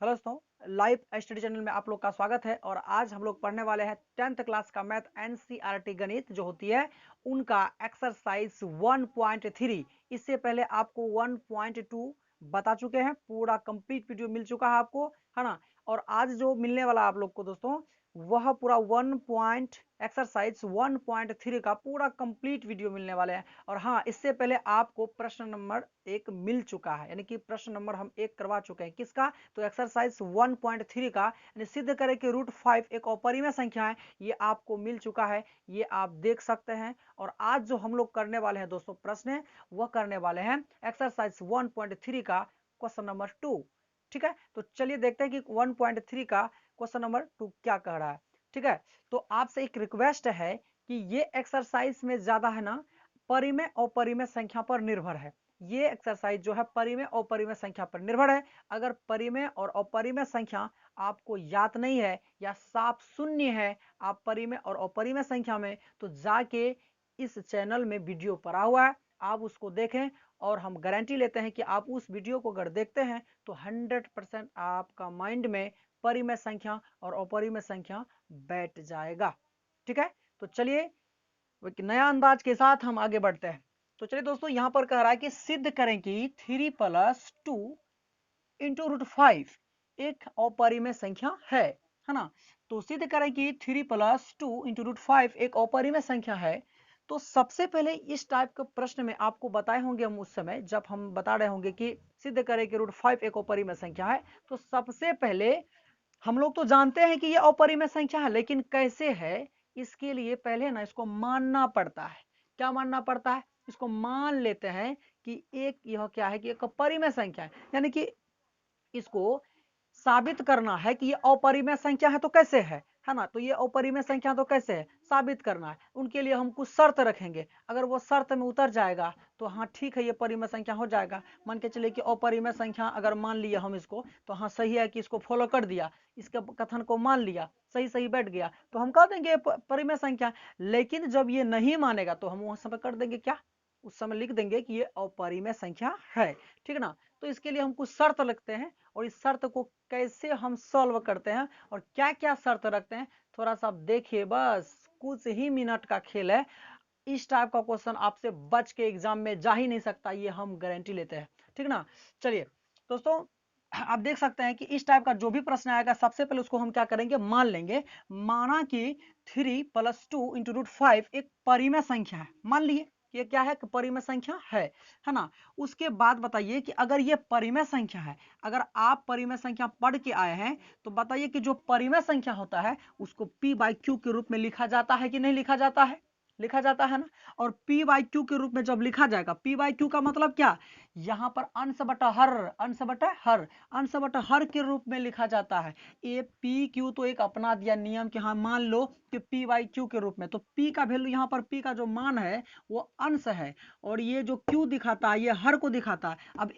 Hello दोस्तों, live study channel में आप लोग का स्वागत है। और आज हम लोग पढ़ने वाले हैं 10th क्लास का मैथ एनसीईआरटी गणित जो होती है उनका एक्सरसाइज 1.3। इससे पहले आपको 1.2 बता चुके हैं, पूरा कंप्लीट वीडियो मिल चुका है आपको, है ना। और आज जो मिलने वाला आप लोग को दोस्तों वह पूरा एक्सरसाइज 1.3 का पूरा कंप्लीट वीडियो मिलने वाले हैं। और हाँ, इससे पहले आपको प्रश्न नंबर 1 मिल चुका है, यानी कि प्रश्न नंबर हम 1 करवा चुके हैं। किसका? तो एक्सरसाइज 1.3 का, यानी सिद्ध करें कि √5 एक अपरिमेय संख्या है, ये आपको मिल चुका है, ये आप देख सकते हैं। और आज जो हम लोग करने वाले हैं दोस्तों प्रश्न, वह करने वाले हैं एक्सरसाइज 1.3 का क्वेश्चन नंबर 2। ठीक है, तो चलिए देखते हैं कि 1.3 का क्वेश्चन नंबर 2 क्या कह रहा है। ठीक है, तो आपसे एक रिक्वेस्ट है कि ये एक्सरसाइज में ज्यादा है ना परिमेय और अपरिमेय संख्या पर निर्भर है। ये एक्सरसाइज जो है परिमेय और अपरिमेय संख्या पर निर्भर है। अगर परिमेय और अपरिमेय संख्या आपको याद नहीं है या साफ शून्य है आप परिमेय और अपरिमेय संख्या में, तो जाके इस चैनल में वीडियो पड़ा हुआ है, आप उसको देखें। और हम गारंटी लेते हैं कि आप उस वीडियो को अगर देखते हैं तो 100% आपका माइंड में परिमेय संख्या और अपरिमेय संख्या बैठ जाएगा। ठीक है, तो चलिए एक नया अंदाज के साथ हम आगे बढ़ते हैं। तो चलिए दोस्तों, यहां पर कह रहा है कि सिद्ध करें कि 3 + 2 इंटू √5 एक अपरिमेय संख्या है ना। तो सिद्ध करें कि 3 + 2 इंटू √5 एक अपरिमेय संख्या है। तो सबसे पहले इस टाइप के प्रश्न में आपको बताए होंगे हम उस समय जब हम बता रहे होंगे कि सिद्ध करें कि √5 एक अपरिमेय संख्या है, तो सबसे पहले हम लोग तो जानते हैं कि ये अपरिमेय संख्या है, लेकिन कैसे है इसके लिए पहले ना इसको मानना पड़ता है। क्या मानना पड़ता है? इसको मान लेते हैं कि एक यह क्या है कि एक अपरिमेय संख्या है, यानी कि इसको साबित करना है कि ये अपरिमेय संख्या है। तो कैसे है ना, तो ये अपरिमेय संख्या तो कैसे है साबित करना है, उनके लिए हम कुछ शर्त रखेंगे। अगर वो शर्त में उतर जाएगा तो हाँ ठीक है, ये परिमेय संख्या हो जाएगा। मान के चलिए कि अपरिमेय संख्या अगर मान लिया हम इसको, तो हाँ सही है कि इसको फॉलो कर दिया, इसके कथन को मान लिया, सही सही बैठ गया, तो हम कह देंगे परिमेय संख्या। लेकिन जब ये नहीं मानेगा तो हम वहां समय कर देंगे क्या, उस समय लिख देंगे कि ये अपरिमेय संख्या है। ठीक ना, तो इसके लिए हम कुछ शर्त लगते हैं, और इस शर्त को कैसे हम सॉल्व करते हैं और क्या क्या शर्त रखते हैं थोड़ा सा देखिए। बस कुछ ही मिनट का खेल है, इस टाइप का क्वेश्चन आपसे बच के एग्जाम में जा ही नहीं सकता, ये हम गारंटी लेते हैं। ठीक ना, चलिए दोस्तों, आप देख सकते हैं कि इस टाइप का जो भी प्रश्न आएगा सबसे पहले उसको हम क्या करेंगे, मान लेंगे। माना कि 3 + 2 इंटू √5 एक परिमेय संख्या है, मान लिए ये क्या है, परिमेय संख्या है ना। उसके बाद बताइए कि अगर ये परिमेय संख्या है, अगर आप परिमेय संख्या पढ़ के आए हैं, तो बताइए कि जो परिमेय संख्या होता है उसको p/q के रूप में लिखा जाता है कि नहीं लिखा जाता है? लिखा जाता है ना। और p/q के रूप में जब लिखा जाएगा, p/q का मतलब क्या, यहां पर अंश बटा हर, अंश बटा हर, अंश बटा हर के रूप में लिखा जाता है। ए पी क्यू तो एक अपना दिया नियम कि हाँ मान लो कि p/q के रूप में, तो p का वैल्यू यहाँ पर p का जो मान है वो अंश है, और ये जो q दिखाता है ये हर को दिखाता है। अब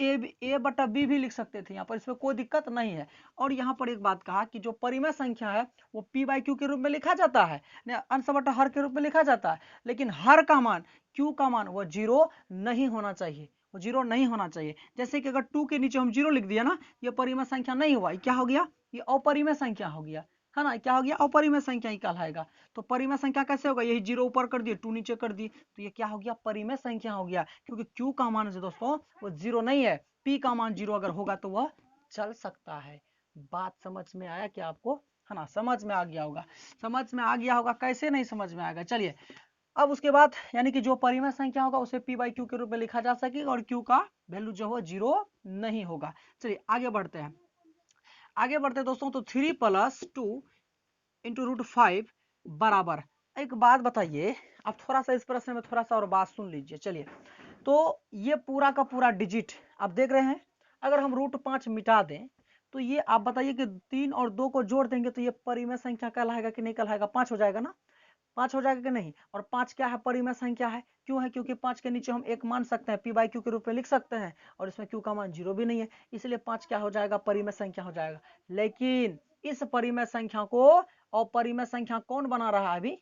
a बटा b भी लिख सकते थे यहाँ पर, इसमें कोई दिक्कत नहीं है। और यहाँ पर एक बात कहा कि जो परिमेय संख्या है वो p/q के रूप में लिखा जाता है, अंश बटा हर के रूप में लिखा जाता है। लेकिन हर का मान, q का मान वो 0 नहीं होना चाहिए, वो 0 नहीं होना चाहिए। जैसे कि अगर 2 के नीचे हम 0 लिख दिया ना, ये परिमेय संख्या नहीं हुआ, क्या हो गया, ये अपरिमेय संख्या हो गया, है ना। क्या हो गया, अपरिमेय संख्या ही कहलाएगा। तो परिमेय संख्या कैसे होगा, यही 0 ऊपर कर दिए 2 नीचे कर दी, तो ये क्या हो गया, परिमेय संख्या हो गया। क्योंकि q का मान जो दोस्तों वो 0 नहीं है, p का मान 0 अगर होगा तो वह चल सकता है। बात समझ में आया क्या आपको, है ना, समझ में आ गया होगा, समझ में आ गया होगा, कैसे नहीं समझ में आएगा। चलिए अब उसके बाद यानी कि जो परिमेय संख्या होगा उसे p/q के रूप में लिखा जा सकेगा, और q का वैल्यू जो है 0 नहीं होगा। चलिए आगे बढ़ते हैं, आगे बढ़ते हैं दोस्तों। तो 3 + 2 इंटू √5 बराबर, एक बात बताइए, आप थोड़ा सा इस प्रश्न में थोड़ा सा और बात सुन लीजिए। चलिए, तो ये पूरा का पूरा डिजिट आप देख रहे हैं, अगर हम √5 मिटा दें तो ये आप बताइए कि 3 और 2 को जोड़ देंगे तो ये परिमेय संख्या कहलाएगा कि नहीं कहलाएगा, 5 हो जाएगा ना, 5 हो जाएगा कि नहीं। और 5 क्या है, परिमेय संख्या है। क्यों है, क्योंकि 5 के नीचे हम एक मान सकते हैं, p/q के रूप में लिख सकते हैं, और इसमें q का मान 0 भी नहीं है, इसलिए 5 क्या हो जाएगा, परिमेय संख्या हो जाएगा। लेकिन इस परिमेय संख्या को अपरिमेय संख्या कौन बना रहा है अभी,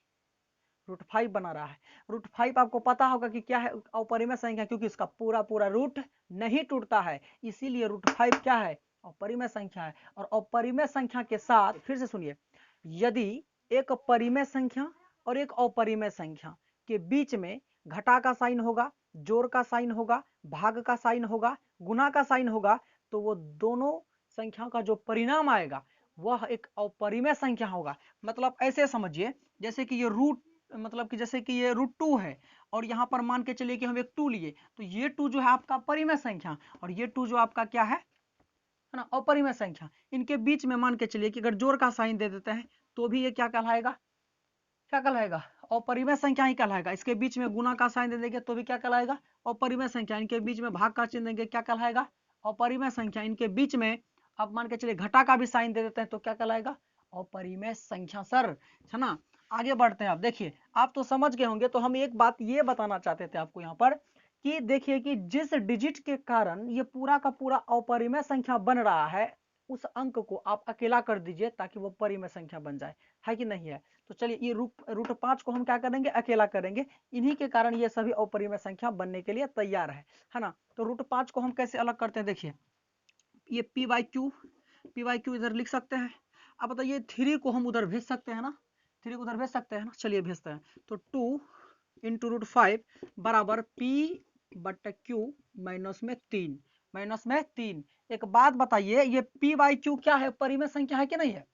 √5 बना रहा है। √5 आपको पता होगा कि क्या है, अपरिमेय संख्या, क्योंकि इसका पूरा पूरा रूट नहीं टूटता है, इसीलिए √5 क्या है, अपरिमेय संख्या है। और अपरिमेय संख्या के साथ फिर से सुनिए, यदि एक परिमेय संख्या और एक अपरिमेय संख्या के बीच में घटा का साइन होगा, जोड़ का साइन होगा, भाग का साइन होगा, गुना का साइन होगा, तो वो दोनों संख्याओं का जो परिणाम आएगा वह एक अपरिमेय संख्या होगा। मतलब ऐसे समझिए, जैसे कि ये रूट, मतलब कि जैसे कि ये √2 है और यहाँ पर मान के चलिए कि हम एक 2 लिए, तो ये 2 जो है आपका परिमेय संख्या और ये 2 जो आपका क्या है ना, अपरिमेय संख्या। इनके बीच में मान के चलिए कि अगर जोड़ का साइन दे देते हैं तो भी ये क्या कहलाएगा, क्या कहलाएगा, अपरिमेय संख्या ही कहलाएगा। इसके बीच में गुना का साइन दे देंगे तो भी क्या कहलाएगा, अपरिमेय संख्या। इनके बीच में भाग का चिन्ह देंगे क्या कहलाएगा, अपरिमेय संख्या। इनके बीच में अब मान के चलिए घटा का भी साइन दे देते हैं तो क्या कहलाएगा, अपरिमेय संख्या। सर है ना, आगे बढ़ते हैं। आप देखिए, आप तो समझ गए होंगे। तो हम एक बात ये बताना चाहते थे आपको यहाँ पर कि देखिए कि जिस डिजिट के कारण ये पूरा का पूरा अपरिमेय संख्या बन रहा है, उस अंक को आप अकेला कर दीजिए ताकि वो परिमेय संख्या बन जाए, है कि नहीं है। तो चलिए ये √5 को हम क्या करेंगे, अकेला करेंगे। इन्हीं के कारण ये सभी अपरिमेय संख्या बनने के लिए तैयार है ना। तो √5 को हम कैसे अलग करते हैं, देखिए ये p/q इधर लिख सकते हैं। अब बताइए 3 को हम उधर भेज सकते हैं ना, 3 को उधर भेज सकते हैं ना, चलिए भेजते हैं। तो 2 × √5 बराबर p/q -3 एक बात बताइए, ये p/q क्या है, परिमेय संख्या है कि नहीं है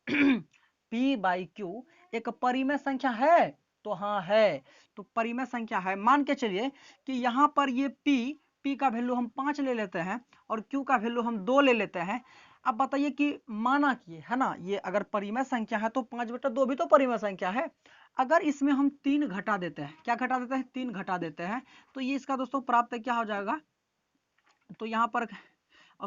p/q एक परिमेय संख्या है, तो हाँ है। तो परिमेय संख्या है, मान के चलिए कि यहाँ पर ये p का वैल्यू हम 5 ले लेते हैं और q का वैल्यू हम 2 ले लेते हैं। अब बताइए कि माना कि है ना, ये अगर परिमेय संख्या है तो 5/2 भी तो परिमेय संख्या है। अगर इसमें हम 3 घटा देते हैं, क्या घटा देते हैं, 3 घटा देते हैं, तो ये इसका दोस्तों प्राप्त क्या हो जाएगा, तो यहाँ पर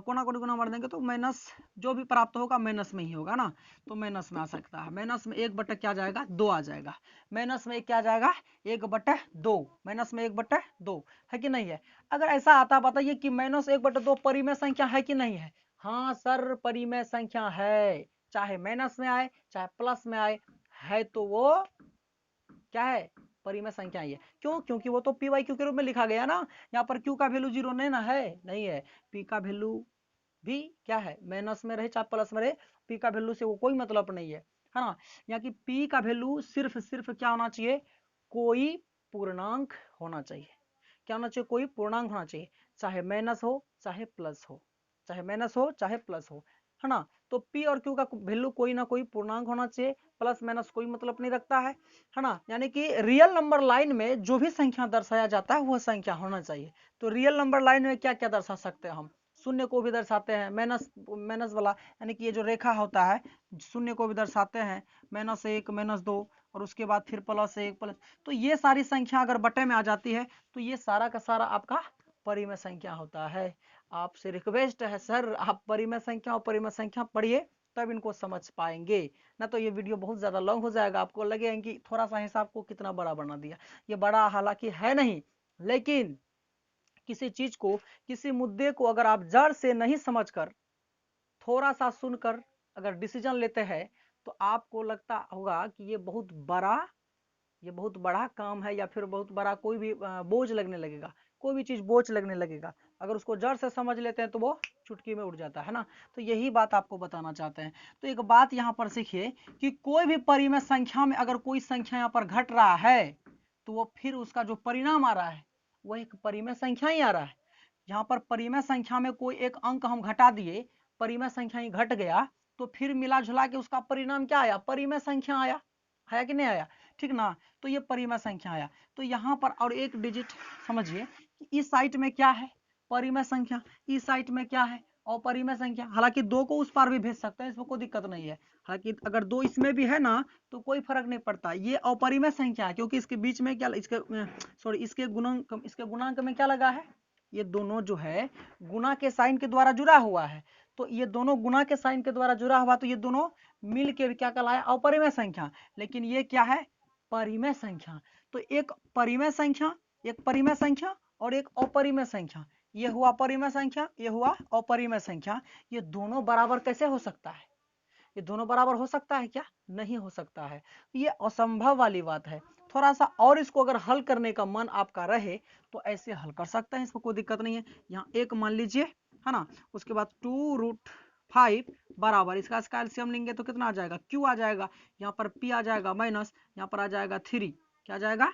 कोना कोटि गुना मार देंगे तो माइनस, जो भी प्राप्त होगा माइनस में ही होगा ना, तो माइनस में आ सकता है। माइनस में 1/2 क्या जाएगा, 2 आ जाएगा। माइनस में क्या जाएगा, 1/2, माइनस में 1/2 है कि नहीं है। अगर ऐसा आता बताइए कि -1/2 परिमेय संख्या है कि नहीं है। हाँ सर, परिमेय संख्या है, चाहे माइनस में आए चाहे प्लस में आए, है तो वो क्या है, परिमेय संख्या ही है। क्यों, क्योंकि वो तो p/q के रूप में लिखा गया ना। यहाँ पर q का वैल्यू 0 नहीं ना है, नहीं है। p का वैल्यू भी क्या है, माइनस में रहे चाहे प्लस में रहे, p का वैल्यू से वो कोई मतलब नहीं है ना। यहाँ की p का वैल्यू सिर्फ क्या होना चाहिए, कोई पूर्णांक होना चाहिए। क्या होना चाहिए, कोई पूर्णांक होना चाहिए, चाहे माइनस हो चाहे प्लस हो, चाहे माइनस हो चाहे प्लस हो, है ना। तो p और q का वैल्यू कोई ना कोई पूर्णांक होना चाहिए, प्लस माइनस कोई मतलब नहीं रखता है ना। यानी कि रियल नंबर लाइन में जो भी संख्या दर्शाया जाता है वह संख्या होना चाहिए। तो रियल नंबर लाइन में क्या क्या दर्शा सकते हैं हम, शून्य को भी दर्शाते हैं, माइनस वाला यानी कि ये जो रेखा होता है शून्य को भी दर्शाते हैं, -1 -2 और उसके बाद फिर +1 प्लस। तो ये सारी संख्या अगर बटे में आ जाती है तो ये सारा का सारा आपका परिमेय संख्या होता है। आपसे रिक्वेस्ट है सर, आप परिमेय संख्या और परिमेय संख्या पढ़िए, तब इनको समझ पाएंगे ना। तो ये वीडियो बहुत ज़्यादा लॉन्ग हो जाएगा, आपको लगेगा कि थोड़ा सा हिसाब को कितना बड़ा बना दिया। ये बड़ा हालांकि है नहीं, लेकिन किसी चीज को, किसी मुद्दे को अगर आप जड़ से नहीं समझकर थोड़ा सा सुनकर अगर डिसीजन लेते हैं तो आपको लगता होगा कि ये बहुत बड़ा काम है या फिर बहुत बड़ा कोई भी बोझ लगने लगेगा, कोई भी चीज बोझ लगने लगेगा। अगर उसको जड़ से समझ लेते हैं तो वो चुटकी में उड़ जाता है ना। तो यही बात आपको बताना चाहते हैं। तो एक बात यहाँ पर सीखिए कि कोई भी परिमेय संख्या में अगर कोई संख्या यहाँ पर घट रहा है तो वो फिर उसका जो परिणाम आ रहा है वह एक परिमेय संख्या ही आ रहा है। यहाँ पर परिमेय संख्या में कोई एक अंक हम घटा दिए, परिमेय संख्या ही घट गया, तो फिर मिला जुला के उसका परिणाम क्या आया, परिमेय संख्या आया कि नहीं आया, ठीक ना। तो ये परिमेय संख्या आया। तो यहाँ पर और एक डिजिट समझिए कि इस साइड में क्या है, परिमेय संख्या, इस साइड में क्या है, अपरिमेय संख्या। हालांकि 2 को उस पार भी भेज सकते हैं, इसमें कोई दिक्कत नहीं है। हालांकि अगर 2 इसमें भी है ना तो कोई फर्क नहीं पड़ता, ये अपरिमेय संख्या है क्योंकि इसके बीच में क्या, इसके गुणांक में क्या लगा है, ये दोनों जो है गुना के साइन के द्वारा जुड़ा हुआ है। तो ये दोनों गुना के साइन के द्वारा जुड़ा हुआ, तो ये दोनों मिल के क्या कहलाया, अपरिमेय संख्या। लेकिन ये क्या है, परिमेय संख्या। तो एक परिमेय संख्या, एक परिमेय संख्या और एक अपरिमेय संख्या, ये हुआ परिमेय संख्या, ये हुआ अपरिमेय संख्या। ये दोनों बराबर कैसे हो सकता है, ये दोनों बराबर हो सकता है क्या, नहीं हो सकता है। ये असंभव वाली बात है। थोड़ा सा और इसको अगर हल करने का मन आपका रहे तो ऐसे हल कर सकते हैं, इसमें कोई दिक्कत नहीं है। यहाँ एक मान लीजिए, है ना, उसके बाद 2 5 बराबर, इसका एलसीएम लेंगे तो कितना आ जाएगा, Q आ जाएगा, यहाँ पर P आ जाएगा माइनस, यहाँ पर आ जाएगा 3, क्या आ जाएगा,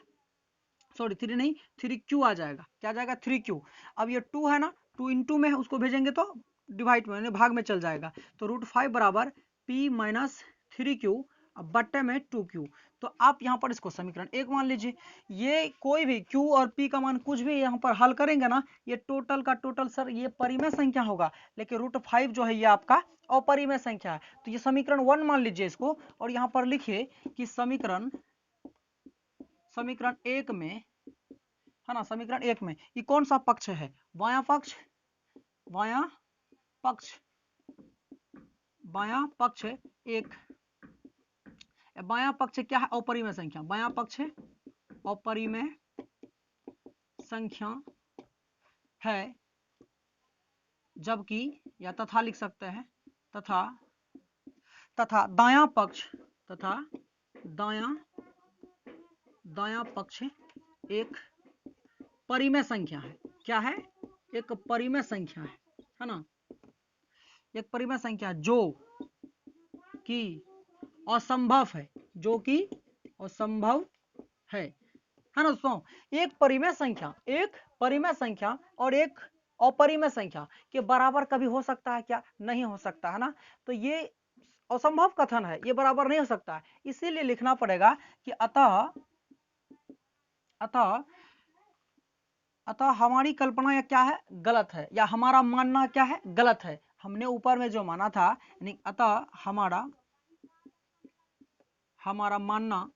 सॉरी 3 नहीं 3Q आ जाएगा, क्या आ जाएगा 3Q। अब ये 2 है ना, 2 इंटू में है, उसको भेजेंगे तो डिवाइड में भाग में चल जाएगा, तो √5 बराबर P माइनस 3Q अब बट्टे में 2Q। तो आप यहाँ पर इसको समीकरण 1 मान लीजिए। ये कोई भी Q और P का मान कुछ भी यहाँ पर हल करेंगे ना, ये टोटल का टोटल सर ये परिमेय संख्या होगा, लेकिन √5 जो है ये आपका अपरिमेय संख्या है। तो ये समीकरण 1 मान लीजिए इसको, और यहाँ पर लिखिए कि समीकरण 1 में है ना, समीकरण 1 में ये कौन सा पक्ष है, बायां पक्ष, बायां पक्ष, बायां पक्ष एक, बायां पक्ष क्या है, अपरिमेय संख्या, बायां पक्ष अपरिमेय संख्या है, जबकि या तथा लिख सकते हैं, तथा दायां पक्ष, तथा दायां पक्ष एक परिमेय संख्या है। क्या है, एक परिमेय संख्या है ना, एक परिमेय संख्या जो कि असंभव है, जो कि असंभव है ना दोस्तों। एक परिमेय संख्या और एक अपरिमेय संख्या के बराबर कभी हो सकता है क्या, नहीं हो सकता है ना। तो ये असंभव कथन है, ये बराबर नहीं हो सकता है, इसीलिए लिखना पड़ेगा कि अतः हमारी कल्पना या क्या है, गलत है, या हमारा मानना क्या है, गलत है। हमने ऊपर में जो माना था, यानी अतः हमारा मानना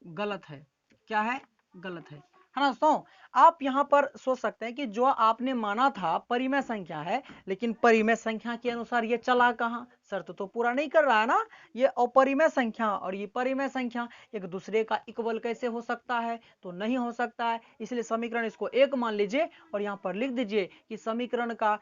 गलत है, क्या है, गलत है ना दोस्तों। आप यहाँ पर सोच सकते हैं कि जो आपने माना था परिमेय संख्या है, लेकिन परिमेय संख्या के अनुसार ये चला कहाँ, शर्त तो पूरा नहीं कर रहा है ना। ये अपरिमेय संख्या और ये परिमेय संख्या एक दूसरे का इक्वल कैसे हो सकता है, तो नहीं हो सकता है, इसलिए समीकरण इसको 1 मान लीजिए और यहाँ पर लिख दीजिए कि समीकरण का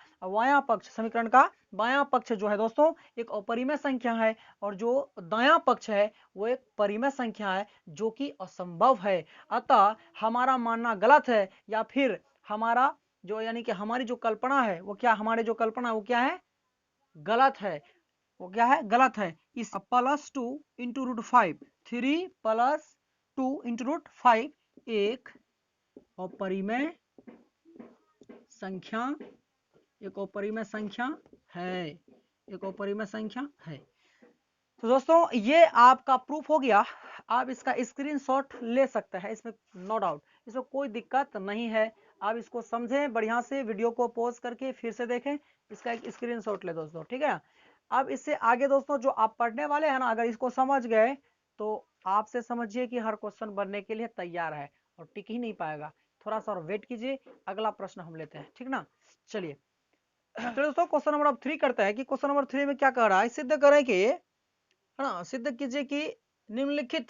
बायां पक्ष जो है दोस्तों एक अपरिमेय संख्या है, और जो दायां पक्ष है वो एक परिमेय संख्या है जो कि असंभव है। अतः हमारा मानना गलत है, या फिर हमारा जो यानी कि हमारी जो कल्पना है वो क्या, हमारे जो कल्पना है वो क्या है, गलत है, वो क्या है, गलत है। इस +2 इंटू √5, 3 + 2 इंटू √5 एक अपरिमेय संख्या, एक अपरिमेय संख्या है, एक अपरिमेय संख्या है। तो दोस्तों ये आपका प्रूफ हो गया, आप इसका स्क्रीनशॉट ले सकते हैं, इसमें नो डाउट, इसमें कोई दिक्कत नहीं है। आप इसको समझें बढ़िया से, वीडियो को पॉज करके फिर से देखें, इसका एक स्क्रीनशॉट ले दोस्तों, ठीक है। अब इससे आगे दोस्तों जो आप पढ़ने वाले हैं ना, अगर इसको समझ गए तो आपसे समझिए कि हर क्वेश्चन बनने के लिए तैयार है और टिक ही नहीं पाएगा। थोड़ा सा और वेट कीजिए, अगला प्रश्न हम लेते हैं, ठीक ना। चलिए तो दोस्तों क्वेश्चन नंबर 3 करते हैं कि क्वेश्चन नंबर 3 में क्या कह रहा है, सिद्ध करें कि है ना, सिद्ध कीजिए कि निम्नलिखित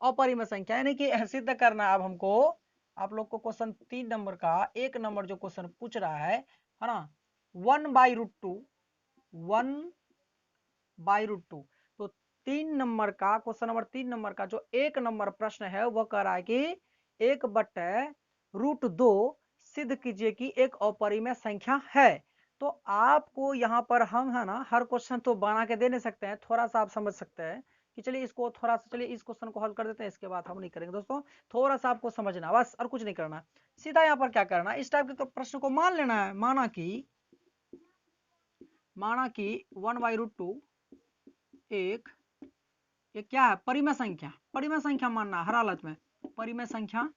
अपरिमेय संख्या, यानी कि सिद्ध करना। अब हमको आप लोग को क्वेश्चन 3 नंबर का 1 नंबर जो क्वेश्चन पूछ रहा है ना, 1/√2, 1/√2। तो 3 नंबर का क्वेश्चन नंबर 3 नंबर का जो 1 नंबर प्रश्न है वो कह रहा है कि 1/√2 सिद्ध कीजिए कि एक अपरिमेय संख्या है। तो आपको यहाँ पर हम है ना, हर क्वेश्चन तो बना के दे नहीं सकते हैं, थोड़ा सा आप समझ सकते हैं कि चलिए इसको थोड़ा सा, चलिए इस क्वेश्चन को हल कर देते हैं, इसके बाद हम नहीं करेंगे दोस्तों। थोड़ा सा आपको समझना बस, और कुछ नहीं करना। सीधा यहाँ पर क्या करना, इस टाइप के प्रश्न को मान लेना है। माना कि 1/√2 एक क्या है, परिमेय संख्या मानना हर हालत में परिमेय संख्या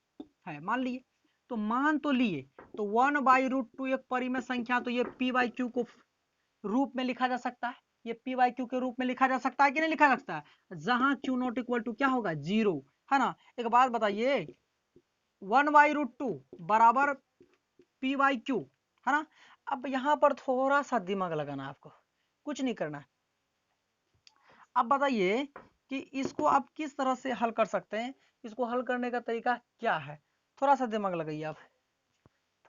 है, मान लिए। तो मान तो लिए, तो 1/√2 एक परिमेय संख्या, तो ये p/q को रूप में लिखा जा सकता है, ये p/q के रूप में लिखा जा सकता है कि नहीं लिखा जा सकता है, जहां q नॉट इक्वल टू क्या होगा, 0 है ना। एक बात बताइए, 1/√2 बराबर p/q है ना। अब यहां पर थोड़ा सा दिमाग लगाना आपको, कुछ नहीं करना। अब बताइए कि इसको आप किस तरह से हल कर सकते हैं, इसको हल करने का तरीका क्या है, थोड़ा सा दिमाग लगाइए आप,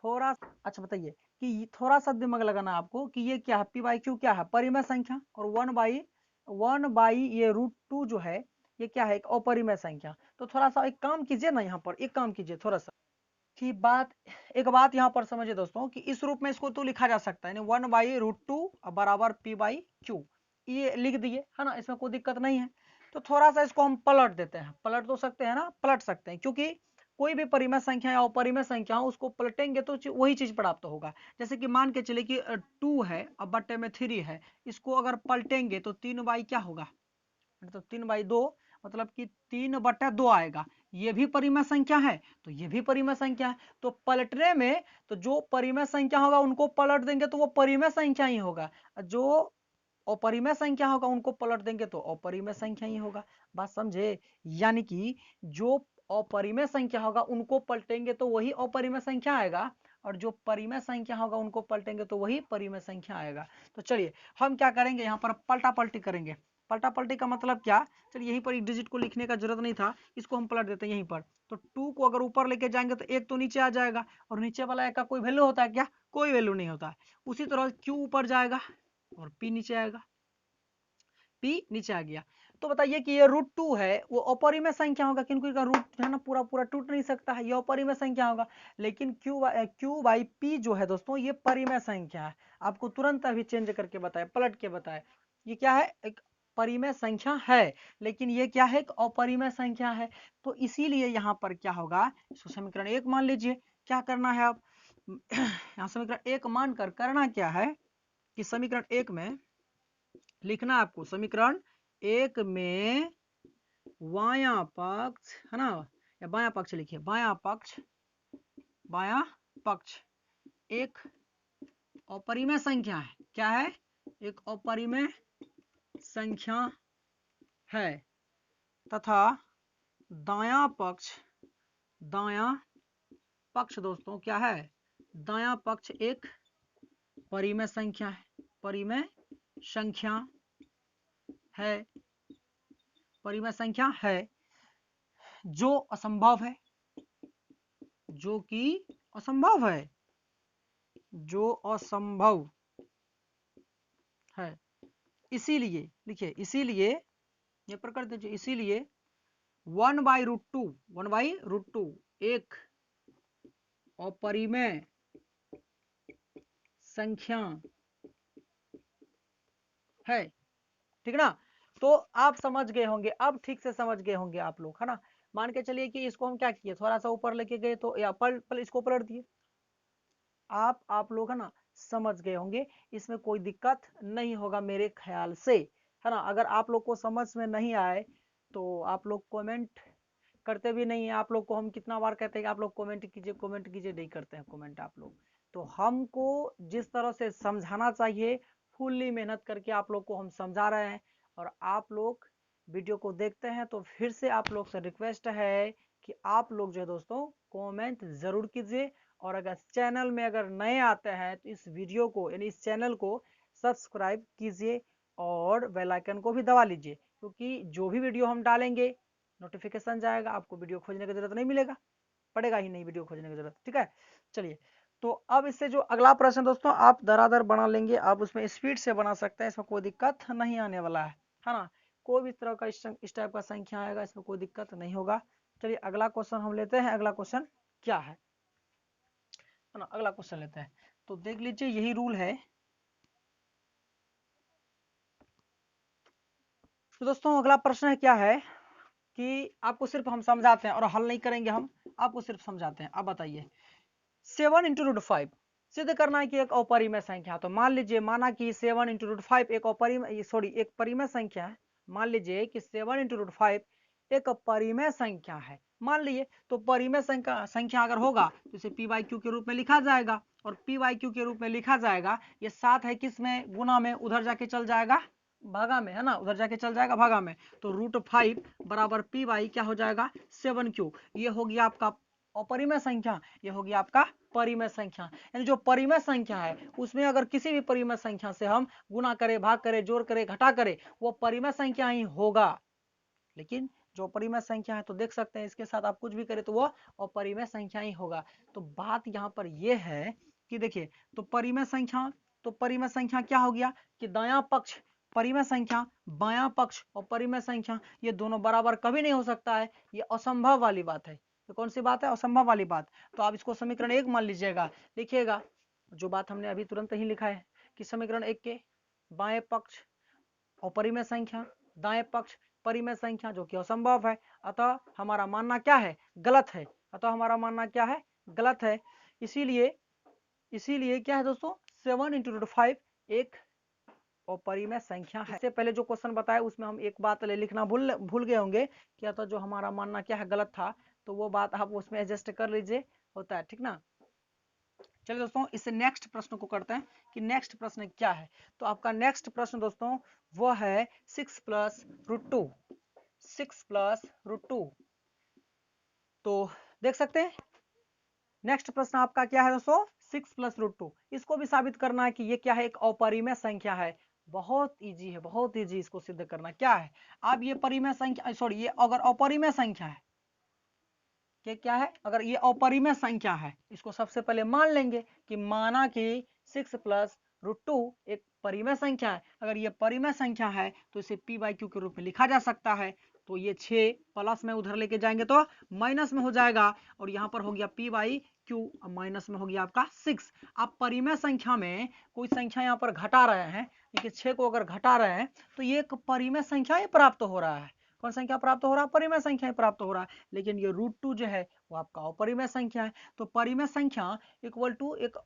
थोड़ा। अच्छा बताइए कि थोड़ा सा दिमाग लगाना आपको कि ये क्या है, p/q क्या है, परिमेय संख्या, और 1/1 ये √2 जो है ये क्या है, एक अपरिमेय संख्या। तो थोड़ा सा एक काम कीजिए ना, यहाँ पर एक काम कीजिए थोड़ा सा, कि एक बात यहाँ पर समझिए दोस्तों कि इस रूप में इसको तो लिखा जा सकता है, 1/√2 बराबर p/q, ये लिख दिए है ना, इसमें कोई दिक्कत नहीं है। तो थोड़ा सा इसको हम पलट देते हैं, पलट तो सकते हैं ना, पलट सकते हैं, क्योंकि कोई भी परिमेय संख्या या अपरिमेय संख्या हो उसको पलटेंगे तो वही चीज प्राप्त होगा। जैसे कि मान के चले कि 2 है और बट्टे में 3 है, इसको अगर पलटेंगे तो 3 क्या होगा, तो 3/2, मतलब कि 3/2 आएगा। ये भी परिमेय संख्या है तो ये भी परिमेय संख्या है, तो पलटने में तो जो परिमेय संख्या होगा उनको पलट देंगे तो वो परिमेय संख्या ही होगा, जो अपरिमेय संख्या होगा उनको पलट देंगे तो अपरिमेय संख्या ही होगा। बात समझे? यानी कि जो अपरिमेय संख्या होगा उनको पलटेंगे तो वही अपरिमेय संख्या आएगा, और जो परिमेय संख्या होगा उनको पलटेंगे तो वही परिमेय संख्या आएगा। तो चलिए हम क्या करेंगे, यहाँ पर पलटा पलटी करेंगे। पलटा पलटी का मतलब क्या, चलिए यहीं पर एक डिजिट को लिखने का जरूरत नहीं था, इसको हम पलट देते हैं यहीं पर। तो 2 को अगर ऊपर लेके जाएंगे तो 1 तो नीचे आ जाएगा, और नीचे वाला 1 का कोई वैल्यू होता है क्या, कोई वैल्यू नहीं होता है। उसी तरह Q ऊपर जाएगा और P नीचे आएगा, P नीचे आ गया। तो बताइए कि ये √2 है, वो अपरिमेय संख्या होगा, क्योंकि का रूट है ना पूरा पूरा टूट नहीं सकता है, ये अपरिमेय संख्या होगा। लेकिन Q/P जो है दोस्तों ये परिमेय संख्या है। आपको तुरंत अभी चेंज करके बताए, पलट के बताए, ये क्या है, एक परिमेय संख्या है, लेकिन ये क्या है, एक अपरिमेय संख्या है। तो इसीलिए यहाँ पर क्या होगा, इसको समीकरण 1 मान लीजिए। क्या करना है अब, यहाँ समीकरण 1 मानकर करना क्या है कि समीकरण 1 में लिखना आपको, समीकरण 1 में बायां पक्ष है ना, या बायां पक्ष लिखिए, बायां पक्ष एक अपरिमेय संख्या है। क्या है, एक अपरिमेय संख्या है, तथा दायां पक्ष दोस्तों क्या है, दायां पक्ष एक परिमेय संख्या है, परिमेय संख्या है, परिमेय संख्या है, जो असंभव है, जो कि असंभव है, जो असंभव है। इसीलिए लिखिए, इसीलिए ये पर कर दीजिए, इसीलिए 1/√2 एक अपरिमेय संख्या है, ठीक ना। तो आप समझ गए होंगे, अब ठीक से समझ गए होंगे आप लोग, है ना। मान के चलिए कि इसको हम क्या किए, थोड़ा सा ऊपर लेके गए तो या इसको पलट दिए। आप लोग है ना समझ गए होंगे, इसमें कोई दिक्कत नहीं होगा मेरे ख्याल से, है ना। अगर आप लोग को समझ में नहीं आए तो आप लोग कमेंट करते भी नहीं है। आप लोग को हम कितना बार कहते हैं कि आप लोग कमेंट कीजिए, कमेंट कीजिए, नहीं करते हैं कमेंट आप लोग। तो हमको जिस तरह से समझाना चाहिए, फुल्ली मेहनत करके आप लोग को हम समझा रहे हैं, और आप लोग वीडियो को देखते हैं। तो फिर से आप लोग से रिक्वेस्ट है कि आप लोग जो है दोस्तों कमेंट जरूर कीजिए, और अगर चैनल में अगर नए आते हैं तो इस वीडियो को यानी इस चैनल को सब्सक्राइब कीजिए और बेल आइकन को भी दबा लीजिए, क्योंकि जो भी वीडियो हम डालेंगे नोटिफिकेशन जाएगा, आपको वीडियो खोजने की जरूरत नहीं मिलेगा, पड़ेगा ही नहीं वीडियो खोजने की जरूरत, ठीक है। चलिए, तो अब इससे जो अगला प्रश्न दोस्तों आप दरादर बना लेंगे, आप उसमें स्पीड से बना सकते हैं, इसमें कोई दिक्कत नहीं आने वाला है ना। कोई भी तरह का इस टाइप का संख्या आएगा, इसमें कोई दिक्कत नहीं होगा। चलिए अगला क्वेश्चन हम लेते हैं। अगला क्वेश्चन क्या है ना, अगला क्वेश्चन लेते हैं। तो देख लीजिए, यही रूल है। तो दोस्तों अगला प्रश्न क्या है कि आपको सिर्फ हम समझाते हैं और हल नहीं करेंगे, हम आपको सिर्फ समझाते हैं। अब बताइए, 7 × √5 सिद्ध करना है कि एक अपरिमेय संख्या। तो मान लीजिए, माना कि 7 × √5 एक अपरिमेय एक परिमेय संख्या है। मान लीजिए कि 7 × √5 एक परिमेय संख्या है, मान लीजिए। तो परिमेय संख्या अगर होगा तो इसे p/q के रूप में लिखा जाएगा, और p/q के रूप में लिखा जाएगा। ये 7 है किस में, गुना में, उधर जाके चल जाएगा भागा में, है ना, उधर जाके चल जाएगा भागा में। तो √5 बराबर p/ क्या हो जाएगा, 7q। ये हो गया आपका अपरिमेय संख्या, ये हो गया आपका परिमेय संख्या। यानी जो परिमेय संख्या है उसमें अगर किसी भी परिमेय संख्या से हम गुना करें, भाग करें, जोड़ करें, घटा करें, वो परिमेय संख्या ही होगा। लेकिन जो परिमेय संख्या है तो देख सकते हैं इसके साथ आप कुछ भी करें तो वो अपरिमेय संख्या ही होगा। तो बात यहाँ पर ये है कि देखिए, तो परिमेय संख्या क्या हो गया कि दायां पक्ष परिमेय संख्या, बायां पक्ष और परिमेय संख्या, ये दोनों बराबर कभी नहीं हो सकता है, ये असंभव वाली बात है। ये कौन सी बात है? असंभव वाली बात। तो आप इसको समीकरण 1 मान लीजिएगा, लिखिएगा जो बात हमने अभी तुरंत ही लिखा है कि समीकरण 1 के बाएं पक्ष अपरिमेय संख्या, दाएं पक्ष परिमेय संख्या जो कि असंभव है, अतः हमारा मानना क्या है? गलत है। अतः हमारा मानना क्या है? गलत है। इसीलिए क्या है दोस्तों? 7 × √5 एक अपरिमेय संख्या है। इससे पहले जो क्वेश्चन बताया उसमें हम एक बात लिखना भूल गए होंगे, क्या था जो हमारा मानना क्या है गलत था, तो वो बात आप उसमें एडजस्ट कर लीजिए, होता है, ठीक ना। चलिए दोस्तों इससे नेक्स्ट प्रश्न को करते हैं कि नेक्स्ट प्रश्न क्या है। तो आपका नेक्स्ट प्रश्न दोस्तों वो है 6 + √2, 6 + √2। तो देख सकते हैं नेक्स्ट प्रश्न आपका क्या है दोस्तों? 6 + √2। इसको भी साबित करना है कि ये क्या है? एक अपरिमेय संख्या है। बहुत इजी है, बहुत इजी इसको सिद्ध करना। क्या है? अब ये परिमेय संख्या, सॉरी, ये अगर अपरिमेय संख्या है, क्या है? अगर ये अपरिमेय संख्या है, इसको सबसे पहले मान लेंगे कि माना कि 6 + √2 एक परिमेय संख्या है। अगर ये परिमेय संख्या है तो इसे p/q के रूप में लिखा जा सकता है। तो ये 6 प्लस में उधर लेके जाएंगे तो माइनस में हो जाएगा, और यहाँ पर हो गया p/q, माइनस में हो गया आपका 6। आप परिमेय संख्या में कोई संख्या यहाँ पर घटा रहे हैं, देखिए 6 को अगर घटा रहे हैं तो ये एक परिमेय संख्या ही प्राप्त हो रहा है। कौन संख्या प्राप्त हो रहा है? परिमेय संख्या ही प्राप्त हो रहा है। लेकिन ये √2 जो है वो आपका अपरिमेय संख्या है। तो परिमेय संख्या इक्वल टू एक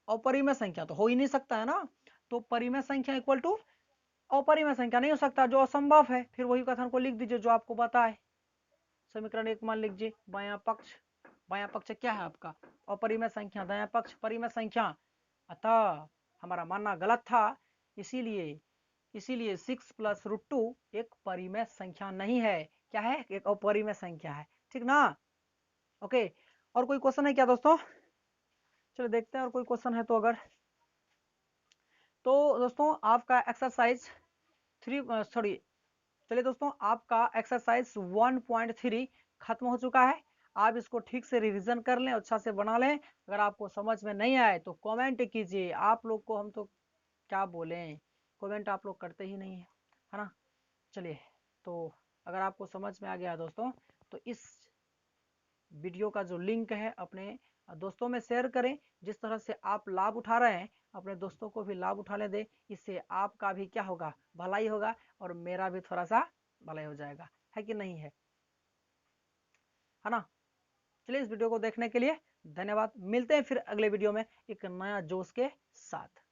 अपरिमेय संख्या तो हो ही नहीं सकता है ना। तो परिमेय संख्या इक्वल टू अपरिमेय संख्या नहीं हो सकता, जो असंभव है। फिर वही कथन को लिख दीजिए जो आपको पता है। समीकरण 1 मान लीजिए, बायां पक्ष क्या है आपका? अपरिमेय संख्या, दायां पक्ष परिमेय संख्या। अतः हमारा मानना गलत था। इसीलिए 6 + √2 एक परिमेय संख्या नहीं है। क्या है? एक अपरिमेय संख्या है, ठीक ना। ओके, और कोई क्वेश्चन है क्या दोस्तों? चलो देखते हैं और कोई क्वेश्चन है तो। अगर तो दोस्तों आपका एक्सरसाइज 3, सॉरी, चलिए दोस्तों आपका एक्सरसाइज 1.3 खत्म हो चुका है। आप इसको ठीक से रिवीजन कर लें, अच्छा से बना लें। अगर आपको समझ में नहीं आए तो कमेंट कीजिए। आप लोग को हम तो क्या बोलें, कमेंट आप लोग करते ही नहीं है ना। चलिए, तो अगर आपको समझ में आ गया दोस्तों तो इस वीडियो का जो लिंक है अपने दोस्तों में शेयर करें। जिस तरह से आप लाभ उठा रहे हैं अपने दोस्तों को भी लाभ उठाने दें। इससे आपका भी क्या होगा? भलाई होगा, और मेरा भी थोड़ा सा भलाई हो जाएगा, है कि नहीं है ना। चलिए इस वीडियो को देखने के लिए धन्यवाद। मिलते हैं फिर अगले वीडियो में एक नया जोश के साथ।